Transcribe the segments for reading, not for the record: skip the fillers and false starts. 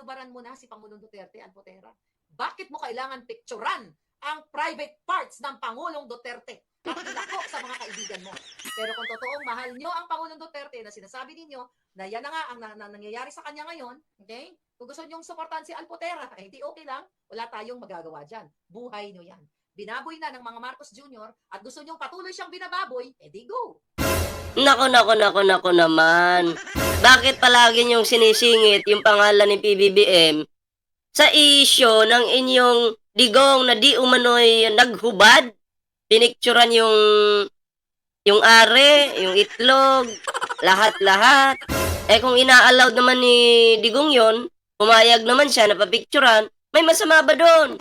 sinubaran mo na si Pangulong Duterte, Alpotera? Bakit mo kailangan picturean ang private parts ng Pangulong Duterte at ilako sa mga kaibigan mo? Pero kung totoong mahal nyo ang Pangulong Duterte na sinasabi ninyo na yan na nga ang nangyayari sa kanya ngayon, okay? Kung gusto nyong suportahan si Alpotera, eh di okay lang, wala tayong magagawa dyan. Buhay nyo yan. Binaboy na ng mga Marcos Jr. at gusto nyong patuloy siyang binababoy, eh di go. Nako naman. Bakit palagi niyong sinisingit yung pangalan ni PBBM sa isyo ng inyong digong na di umano'y naghubad? Pinicturan yung are, yung itlog, lahat-lahat. Eh kung ina-allowed naman ni Digong yon, pumayag naman siya na papicturan, may masama ba doon?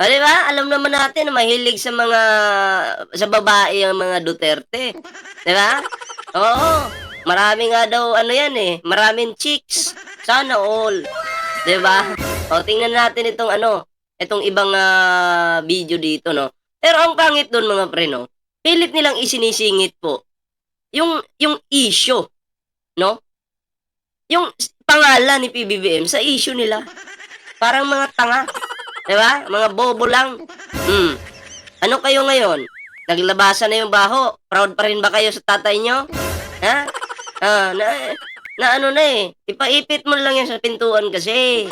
O, diba? Alam naman natin na mahilig sa babae ang mga Duterte. Diba? Oo. Marami nga daw, maraming chicks. Sana all. Diba? O, tingnan natin itong ibang video dito, no? Pero ang pangit doon, mga pre, no? Pilit nilang isinisingit po yung issue, no? Yung pangalan ni PBBM sa issue nila. Parang mga tanga. Diba? Mga bobo lang. Ano kayo ngayon? Naglabasan na yung baho. Proud pa rin ba kayo sa tatay nyo? Ha? Ipaipit mo lang yan sa pintuan kasi.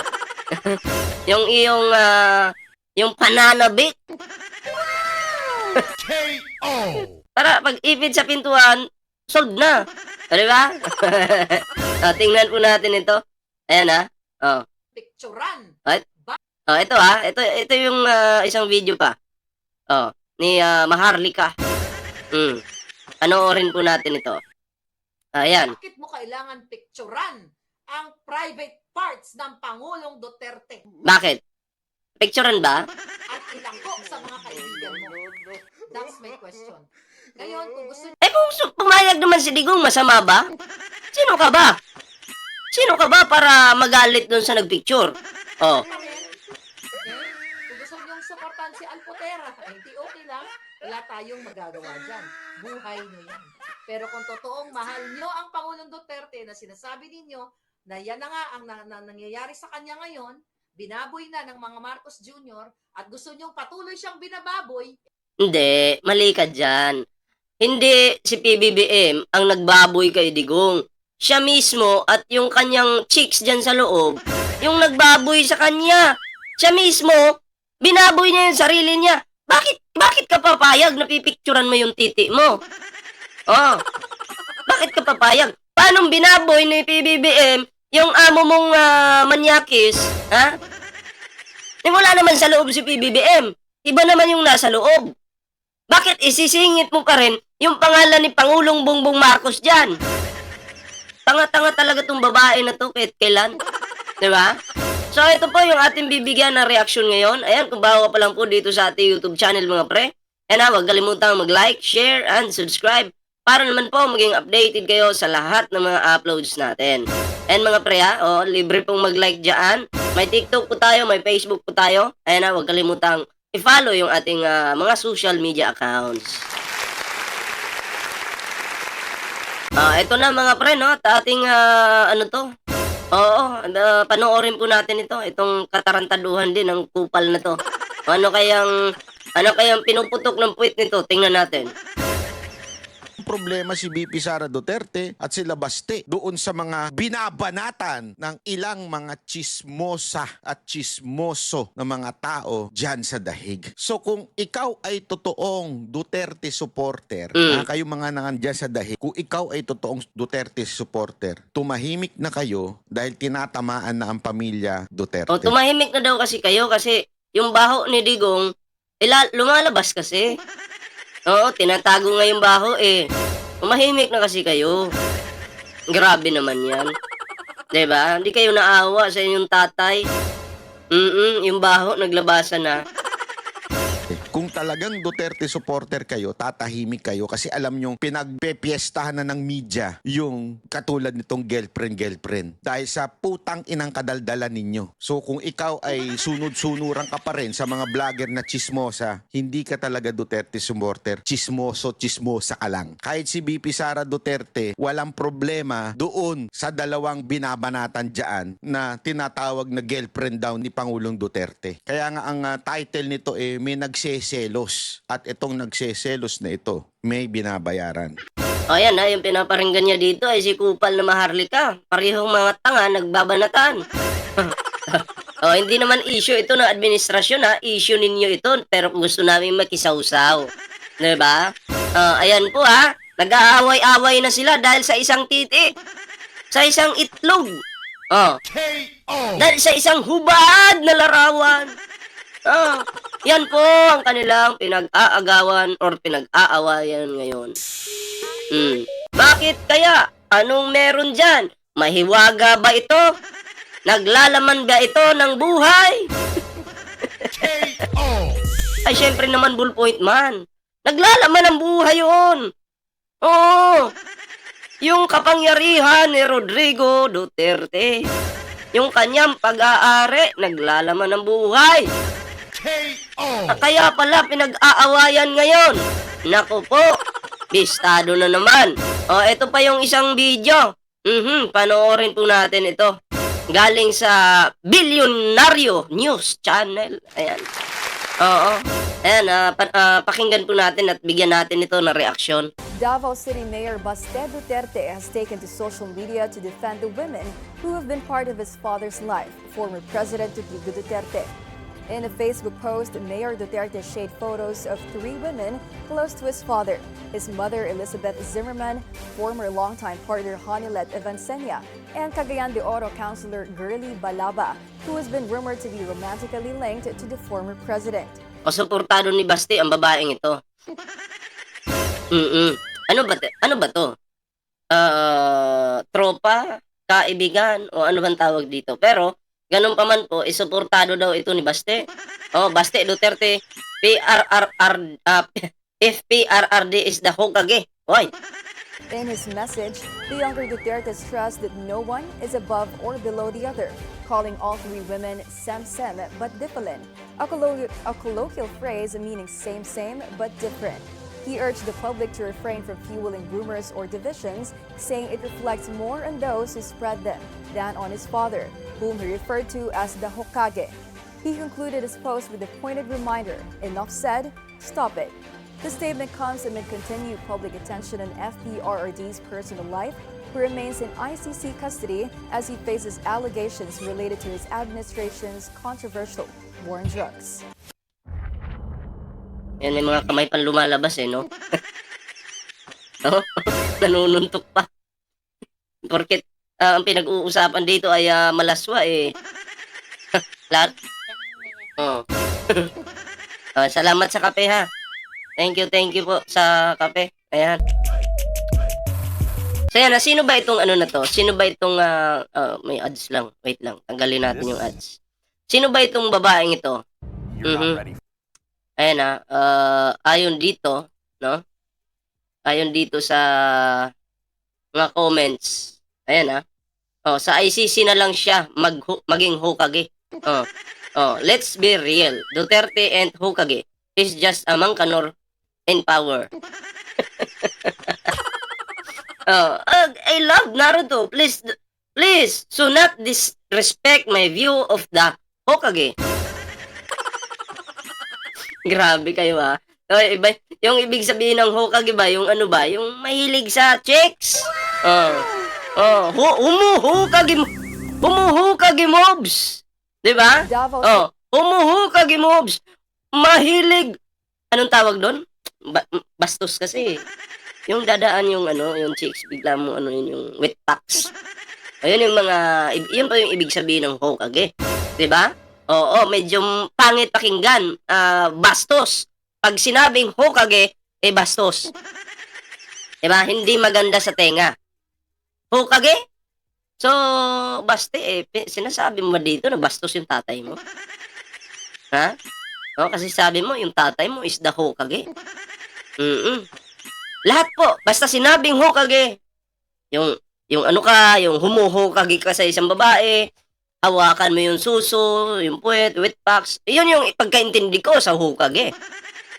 yung pananabik. KO! Para pag ipit sa pintuan, solved na. Diba? Tingnan po natin ito. Ayan Picturean. Ito yung isang video pa. Ni Maharlika. Panoorin po natin ito. Ayan. Bakit mo kailangan picturean ang private parts ng Pangulong Duterte Bakit? Picturean ba? at ilako sa mga kaibigan mo? That's my question. Ngayon, kung gusto Kung pumayag naman si Digong, masama ba? Sino ka ba? Sino ka ba para magalit doon sa nagpicture? Oh. pa rin, okay? Kung gusto nyong suportahan si Alpotera, eh di okay lang, wala tayong magagawa dyan. Buhay nyo yan. Pero kung totoong mahal nyo ang Pangulong Duterte na sinasabi ninyo na yan na nga ang nangyayari sa kanya ngayon, binaboy na ng mga Marcos Jr. at gusto nyong patuloy siyang binababoy, Hindi, mali ka dyan. Hindi si PBBM ang nagbaboy kay Digong. Siya mismo at yung kanyang chicks dyan sa loob, yung nagbaboy sa kanya. Siya mismo, binaboy niya yung sarili niya. Bakit ka papayag na pipicturan mo yung titi mo? Oh, bakit ka papayag? Paano binaboy ni PBBM yung amo mong manyakis? Ha? Wala naman sa loob si PBBM. Iba naman yung nasa loob. Bakit isisingit mo pa rin yung pangalan ni Pangulong Bongbong Marcos dyan? Tanga-tanga talaga tong babae na to kahit kailan. Diba? So, ito po yung ating bibigyan ng reaksyon ngayon. Ayan, kung bago ka pa lang po dito sa ating YouTube channel, mga pre. Huwag kalimutang mag-like, share, and subscribe para naman po maging updated kayo sa lahat ng mga uploads natin. And mga pre, libre pong mag-like dyan. May TikTok po tayo, may Facebook po tayo. Ayan, huwag kalimutang i-follow yung ating mga social media accounts. Ito na mga pre, no? At ating, panoorin po natin ito. Itong katarantaduhan din ng kupal na to. Ano kayang pinuputok ng puwit nito? Tingnan natin. Problema si VP Sara Duterte at sila Baste doon sa mga binabanatan ng ilang mga chismosa at chismoso na mga tao dyan sa dahig. So kung ikaw ay totoong Duterte supporter, kayo mga nandyan sa dahig, kung ikaw ay totoong Duterte supporter, tumahimik na kayo dahil tinatamaan na ang pamilya Duterte. Tumahimik na daw kasi kayo kasi yung baho ni Digong, lumalabas kasi. Oo, tinatago nga yung baho eh. Umahimik na kasi kayo. Grabe naman yan. Diba? Hindi kayo naawa sa inyong tatay. Yung baho, naglabasan na. Kung talagang Duterte supporter kayo, tatahimik kayo kasi alam nyong pinagpepiestahan na ng media yung katulad nitong girlfriend. Dahil sa putang inang kadaldalan ninyo. So kung ikaw ay sunod-sunuran ka pa rin sa mga vlogger na chismosa, hindi ka talaga Duterte supporter. Chismosa ka lang. Kahit si BP Sara Duterte, walang problema doon sa dalawang binabanatan dyan na tinatawag na girlfriend daw ni Pangulong Duterte. Kaya nga ang title nito may nagseselos. At itong nagseselos na ito, may binabayaran. O yan ha, yung pinaparinggan niya dito ay si Kupal na Maharlika. Parehong mga tanga, nagbabanatan. O, hindi naman issue ito ng administrasyon ha, issue ninyo ito, pero gusto namin makisawsaw. Diba? Ayan po ha, nag-aaway-away na sila dahil sa isang titi. Sa isang itlog. Dahil sa isang hubad na larawan. Yan po ang kanilang pinag-aagawan or pinag-aawayan ngayon. Bakit kaya? Anong meron dyan? Mahiwaga ba ito? Naglalaman ba ito ng buhay? Ay, syempre naman, bullpoint man. Naglalaman ng buhay yun. Oo. Yung kapangyarihan ni Rodrigo Duterte. Yung kanyang pag-aari, naglalaman ng buhay. Kaya pala pinag-aawayan ngayon. Naku po, bistado na naman. O, ito pa yung isang video. Panoorin po natin ito. Galing sa Bilyonaryo News Channel. Ayan. Oo. Ayan, pakinggan po natin at bigyan natin ito ng reaksyon. Davao City Mayor Baste Duterte has taken to social media to defend the women who have been part of his father's life, former President Rodrigo Duterte. In a Facebook post, Mayor Duterte shared photos of 3 women close to his father, his mother Elizabeth Zimmerman, former longtime partner Hanilet Evansenia, and Cagayan de Oro Councilor Girly Balaba, who has been rumored to be romantically linked to the former president. O, suportado ni Basti ang babaeng ito. Ano ba to? Tropa, kaibigan, o ano bang tawag dito? Pero, ganun pa man po, isuportado daw ito ni Baste. Baste Duterte, if PRRD is the Hokage. Hoy! In his message, the younger Duterte stressed that no one is above or below the other, calling all 3 women Sem but different, a colloquial phrase meaning same but different. He urged the public to refrain from fueling rumors or divisions, saying it reflects more on those who spread them than on his father, whom he referred to as the Hokage. He concluded his post with a pointed reminder, enough said, stop it. The statement comes amid continued public attention on FPRRD's personal life, who remains in ICC custody as he faces allegations related to his administration's controversial war on drugs. Yan, may mga kamay pang lumalabas no? Nanununtok pa. Porket ang pinag-uusapan dito ay malaswa Lahat. Salamat sa kape ha. Thank you po sa kape. Ayan. So yan, sino ba itong ano na to? Sino ba itong may ads lang. Wait lang, tanggalin natin yung ads. Sino ba itong babaeng ito? Ayan ayon dito, no? Ayon dito sa mga comments. Ayan sa ICC na lang siya maging Hokage. Let's be real. Duterte and Hokage is just a Mangkanor in power. I love Naruto. Please, so not disrespect my view of the Hokage. Grabe kayo iba, yung ibig sabihin ng Hokage ba, yung ano ba, yung mahilig sa chicks. Humuhukage mobs. 'Di ba? Humuhukage mobs. Mahilig. Anong tawag doon? Bastos kasi. Yung dadaan yung yung chicks, bigla mo yung wet packs. Ayun yung mga yun pa yung ibig sabihin ng Hokage. 'Di ba? Oo, medyo pangit pakinggan. Bastos. Pag sinabing Hokage, bastos. 'Di ba? Hindi maganda sa tenga. Hokage? So, Baste, sinasabi mo ba dito na bastos yung tatay mo? Ha? No, kasi sabi mo, yung tatay mo is the Hokage. Mm-mm. Lahat po, basta sinabing Hokage, yung ano ka, yung humuhokage ka sa isang babae, hawakan mo yung suso, yung puwet, wetpacks, yun yung pagkaintindi ko sa Hokage.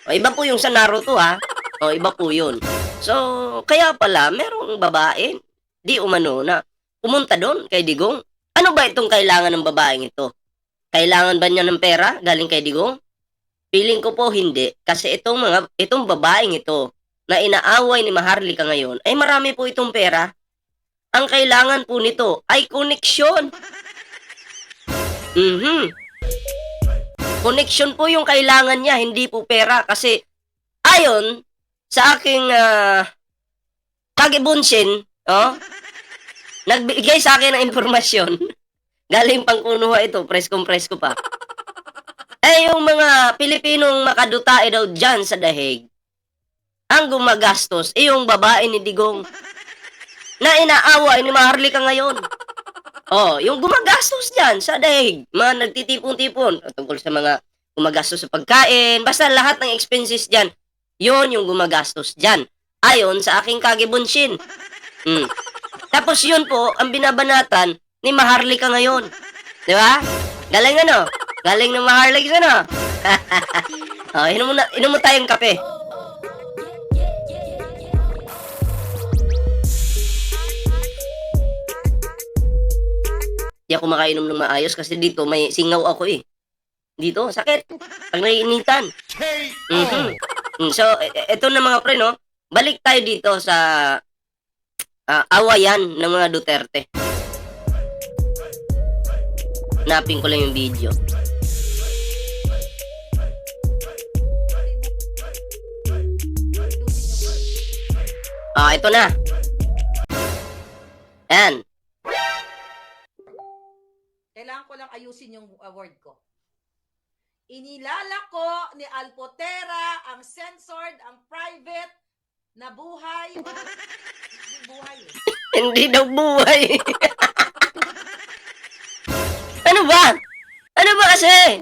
O, iba po yung sa Naruto, ha? O, iba po yun. So, kaya pala, merong babae, di umano na pumunta doon kay Digong. Ano ba itong kailangan ng babaeng ito? Kailangan ba niya ng pera galing kay Digong? Feeling ko po hindi, kasi itong babaeng ito na inaaway ni Maharlika ngayon ay marami po itong pera. Ang kailangan po nito ay koneksyon. Koneksyon po yung kailangan niya, hindi po pera. Kasi ayon sa aking Kagebunsin, nagbigay sa akin ng impormasyon. Galing pang kunuha ito, presko pa. Yung mga Pilipinong makadutae daw dyan sa dahig, ang gumagastos, yung babae ni Digong na inaaway ni Maharlika ngayon. Yung gumagastos dyan sa dahig, mga nagtitipon-tipon tungkol sa mga gumagastos sa pagkain, basta lahat ng expenses dyan, yon yung gumagastos dyan. Ayon sa aking Kagebunsin. Tapos yun po, ang binabanatan ni Maharlika ngayon. Di ba? Galing ano? Galing ng Maharlika ano? Inom mo tayong kape. Di ako makainom ng maayos kasi dito may singaw ako eh. Dito, sakit. Pag naiinitan. So, eto na mga pre, no? Balik tayo dito sa awayan ng mga Duterte. Napin ko lang yung video. Ito na. Ayan. Kailangan ko lang ayusin yung word ko. Inilalako ni Alpotera ang censored, ang private na buhay. Hindi buhay eh. Hindi daw buhay. Ano ba? Ano ba kasi?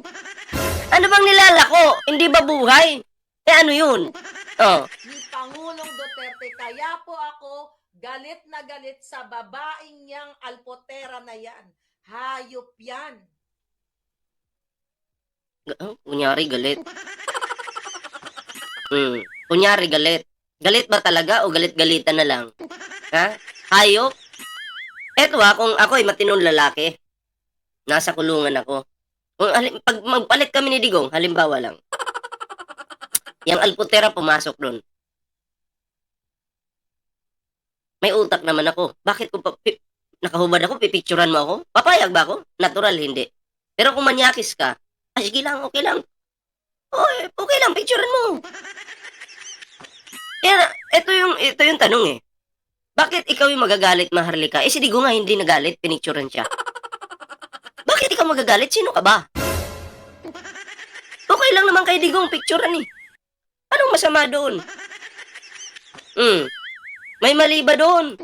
Ano bang nilalako? Hindi ba buhay? Ano yun? Ni Pangulong Duterte. Kaya po ako galit na galit sa babaeng niyang Alpotera na yan. Hayop yan. Kunyari galit. Kunyari galit. Galit ba talaga o galit-galitan na lang? Ha? Hayop? Eto kung ako ay matinong lalaki, nasa kulungan ako. Pag magpalit kami ni Digong, halimbawa lang, yung Alpotera pumasok doon. May utak naman ako. Bakit ko nakahubad ako, pipicturan mo ako? Papayag ba ako? Natural, hindi. Pero kung manyakis ka, sige lang, okay lang. Okay lang, picturean mo. Kaya, ito yung tanong eh. Bakit ikaw yung magagalit, Maharlika? Si Digong nga hindi nagalit, pinicturean siya. Bakit ikaw magagalit? Sino ka ba? Okay lang naman kay Digong, picturean eh. Anong masama doon? May mali ba doon?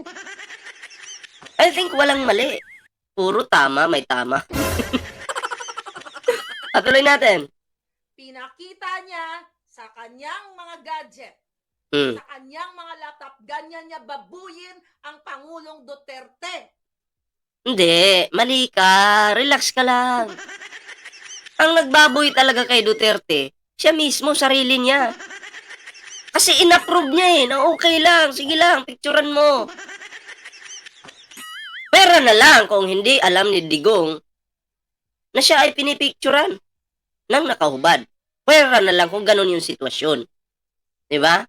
I think walang mali. Puro tama, may tama. Patuloy natin. Pinakita niya sa kanyang mga gadget, sa kanyang mga laptop, ganyan niya babuyin ang Pangulong Duterte. Hindi, mali ka. Relax ka lang. Ang nagbaboy talaga kay Duterte, siya mismo, sarili niya. Kasi inapprove niya na okay lang, sige lang, picturean mo. Pera na lang kung hindi alam ni Digong na siya ay pinipicturean ng nakahubad. Pera na lang kung ganun yung sitwasyon. Diba?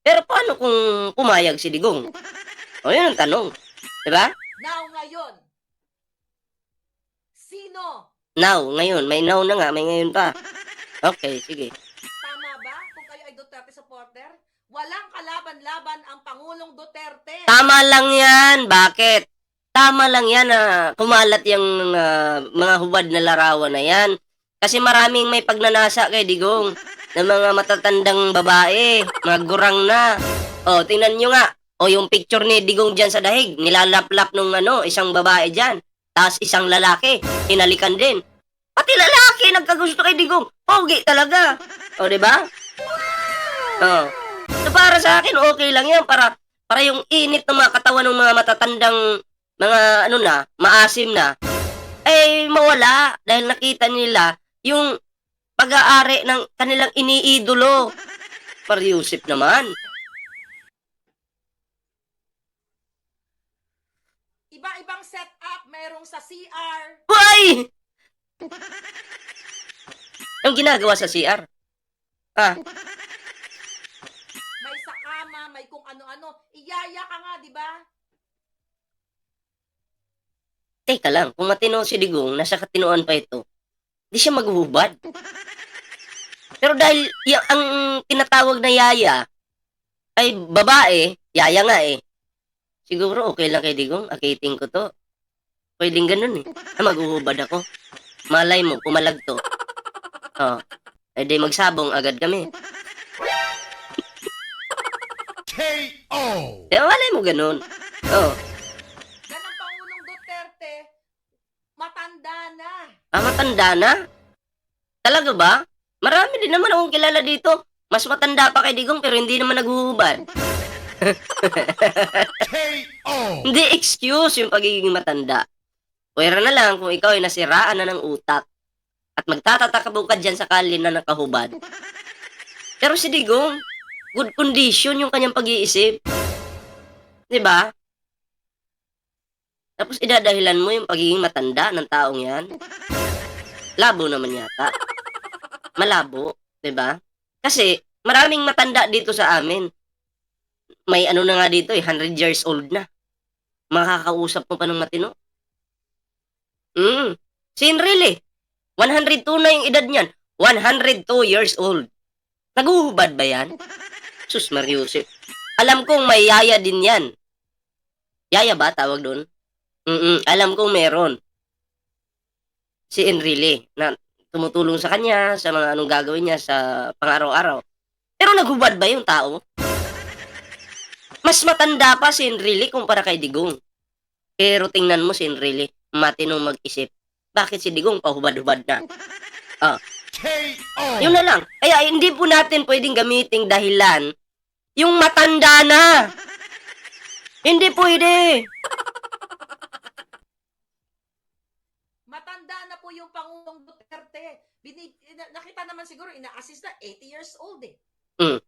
Pero paano kung pumayag si Digong? Yun ang tanong. Diba? Now, ngayon, sino? Now, ngayon. May now na nga, may ngayon pa. Okay, sige. Tama ba kung kayo ay Duterte supporter? Walang kalaban-laban ang Pangulong Duterte. Tama lang yan. Bakit? Tama lang yan na kumalat yung mga hubad na larawan na yan. Kasi maraming may pagnanasa kay Digong ng mga matatandang babae, mga gurang na. Tingnan nyo nga. Yung picture ni Digong dyan sa dahig, nilalaplap nung isang babae dyan. Tapos isang lalaki, hinalikan din. Pati lalaki, hindi nagkagusto kay Digong. Pogi talaga. O, di ba? Oh. So, para sa akin, okay lang yan. Para yung init ng mga katawan ng mga matatandang, mga maasim na, ay mawala dahil nakita nila yung pag-aari ng kanilang iniidolo. Mariusip naman. Iba-ibang setup, mayroong sa CR. Why? Ang ginagawa sa CR? Ah, May sa kama, may kung ano-ano. Iyaya ka nga, di ba? teka lang. Kung matino si Digong, nasa katinoan pa ito, di siya maghuhubad. Pero dahil ang tinatawag na yaya ay babae, yaya nga eh. Siguro okay lang kay Digong, akiting ko to. Pwedeng ganun eh. Maghuhubad ako. Malay mo, pumalag to. Oh, eh di magsabong agad kami. K.O. Eh, malay mo ganun. Oh, Yan ang Pangulong Duterte, matanda na. matanda na? Talaga ba? Marami din naman akong kilala dito. Mas matanda pa kay Digong pero hindi naman naghuhubad. K.O. Hindi excuse yung pagiging matanda. Pwera na lang kung ikaw ay nasiraan na ng utak at magtatataka ka dyan sa kalye na nakahubad. Pero si Digong, good condition yung kanyang pag-iisip. Diba? Tapos idadahilan mo yung pagiging matanda ng taong yan. Labo naman yata. Malabo, 'di ba? Kasi maraming matanda dito sa amin. May ano na nga dito 100 years old na. Makakausap mo pa ng matino. Really? 102 na yung edad niyan. 102 years old. Naguhubad ba yan? Sus Mariusip. Alam kong may yaya din yan. Yaya ba tawag doon? Alam kong meron. Si Enrile na tumutulong sa kanya, sa mga anong gagawin niya sa pang-araw-araw. Pero naghubad ba yung tao? Mas matanda pa si Enrile kumpara kay Digong. Pero tingnan mo si Enrile, matinong mag-isip. Bakit si Digong pahubad-hubad na? K.O. Yun na lang. Kaya hindi po natin pwedeng gamiting dahilan yung matanda na. Hindi pwede. Matanda na po yung Pangulong Duterte. Nakita naman siguro, ina-assist na 80 years old eh.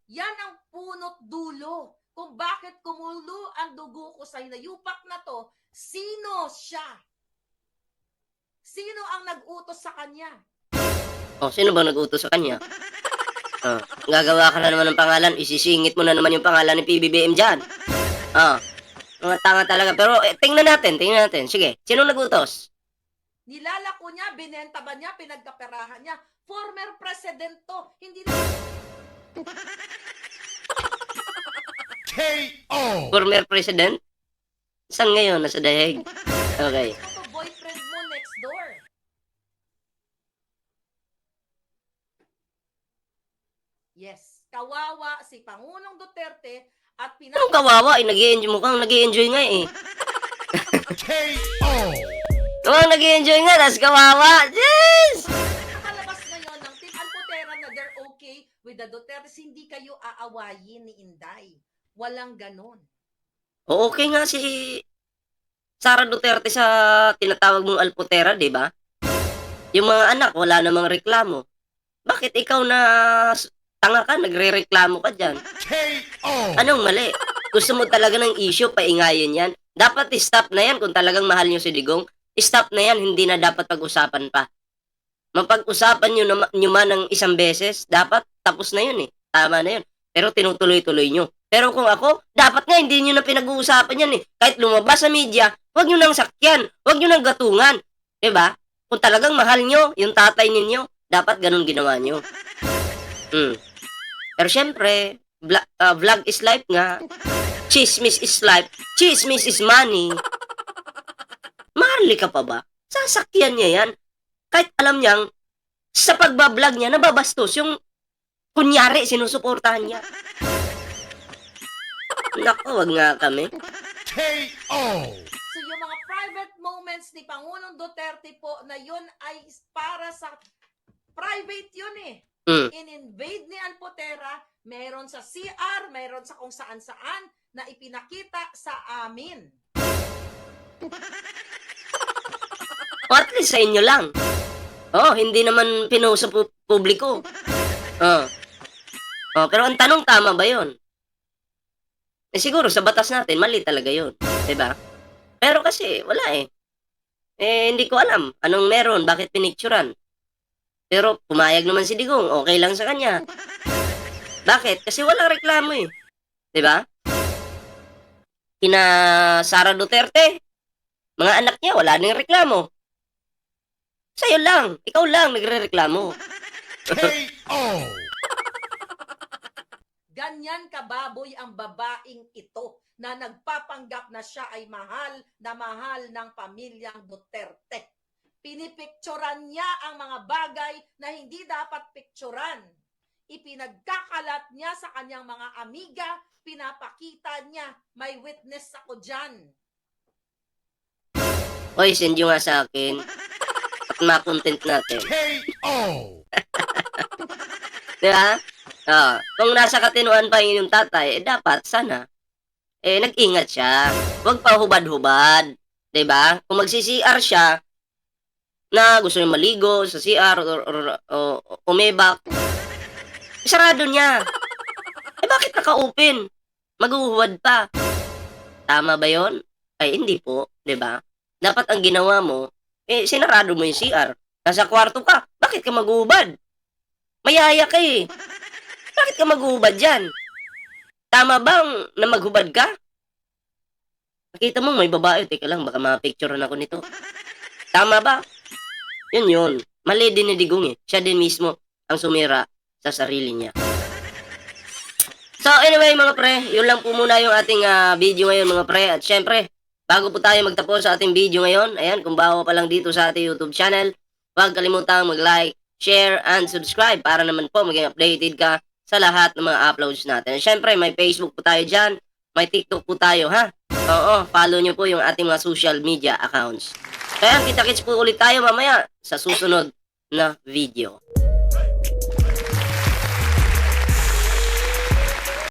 Yan ang punot dulo. Kung bakit kumulo ang dugo ko sa inayupak na to, sino siya? Sino ang nag-utos sa kanya? Sino ba nag-utos sa kanya? Gagawa ka na naman ng pangalan, isisingit mo na naman yung pangalan ni PBBM dyan. Mga tanga talaga. Pero tingnan natin. Sige, sino nag-utos? Nilalako niya, binenta ba niya, pinagkaperahan niya. Former president to. Hindi na... K.O. Former president? Saan ngayon? Nasa dahig? Okay. Ito boyfriend mo next door. Yes. Kawawa si Pangulong Duterte at Anong kawawa? Nag-i-enjoy. Mukhang nag-i-enjoy nga eh. K.O. Mukhang nag-i-enjoy nga, tas kawawa. Yes! nakalabas ngayon ng Team Alpotera na they're okay with the Dutertes, hindi kayo aawayin ni Inday. Walang ganon. Okay nga si Sara Duterte sa tinatawag mong Alpotera, di ba? Yung mga anak, wala namang reklamo. Bakit ikaw na tanga ka, nagre-reklamo ka dyan? K.O. Anong mali? Gusto mo talaga ng issue, paingayin yan? Dapat i-stop na yan kung talagang mahal nyo si Digong. I-stop na yan, hindi na dapat pag-usapan pa. Mapag-usapan nyo man ng isang beses, dapat tapos na yun eh. Tama na yun. Pero tinutuloy-tuloy nyo. Pero kung ako, dapat nga hindi nyo na pinag-uusapan yan eh. Kahit lumabas sa media, huwag nyo nang sakyan, huwag nyo nang gatungan. Diba? Kung talagang mahal nyo, yung tatay ninyo, dapat ganun ginawa nyo. Pero syempre, vlog is life nga. Chismis is life. Chismis is money. Maharli ka pa ba? Sasakyan niya yan. Kahit alam niyang, sa pagbablog niya, nababastos yung kunyari, sinusuportahan niya. Naku, wag nga kami. K.O. So yung mga private moments ni Pangulong Duterte po na yun ay para sa private yun eh. Mm. In-invade ni Alpotera, meron sa CR, meron sa kung saan-saan na ipinakita sa amin. O at least sa inyo lang. Oh, hindi naman pinost sa publiko. Oh. Oh, pero ang tanong, tama ba yun? Eh siguro sa batas natin, mali talaga yun. Diba? Pero kasi, wala eh. Eh, hindi ko alam anong meron, bakit pinicturan. Pero pumayag naman si Digong, okay lang sa kanya. Bakit? Kasi walang reklamo eh. Diba? Kina Sara Duterte, mga anak niya, wala nang reklamo. Sa'yo lang, ikaw lang nagre-reklamo. Ganyan kababoy ang babaeng ito na nagpapanggap na siya ay mahal na mahal ng pamilyang Duterte. Pinipicturan niya ang mga bagay na hindi dapat picturan. Ipinagkakalat niya sa kanyang mga amiga, pinapakita niya, may witness ako dyan. Hoy, send nyo nga sa akin. At ma-content natin. Diba? Kung nasa katinuan pa yun yung tatay, dapat sana, nag-ingat siya. Huwag pa hubad-hubad. Diba? Kung magsi-CR siya, na gusto niya maligo sa CR o umebak, sarado niya. Bakit naka-open? Maghuhuwad pa. Tama ba yon? Ay, hindi po. Diba? Dapat ang ginawa mo, sinarado mo yung CR. Nasa kwarto ka. Bakit ka maghuhubad? Mayaya ka eh. Bakit ka maghuhubad dyan? Tama bang na maghubad ka? Nakita mo may babae. Teka lang, baka ma-picturean ako nito. Tama ba? Yun. Mali din ni Digong eh. Siya din mismo ang sumira sa sarili niya. So anyway mga pre, yun lang po muna yung ating video ngayon mga pre. At syempre, bago po tayo magtapos sa ating video ngayon, ayan, kung bago pa lang dito sa ating YouTube channel, huwag kalimutang mag-like, share, and subscribe para naman po maging updated ka sa lahat ng mga uploads natin. At syempre, may Facebook po tayo dyan, may TikTok po tayo, ha? Oo, follow nyo po yung ating mga social media accounts. Kaya kita-kits po ulit tayo mamaya sa susunod na video.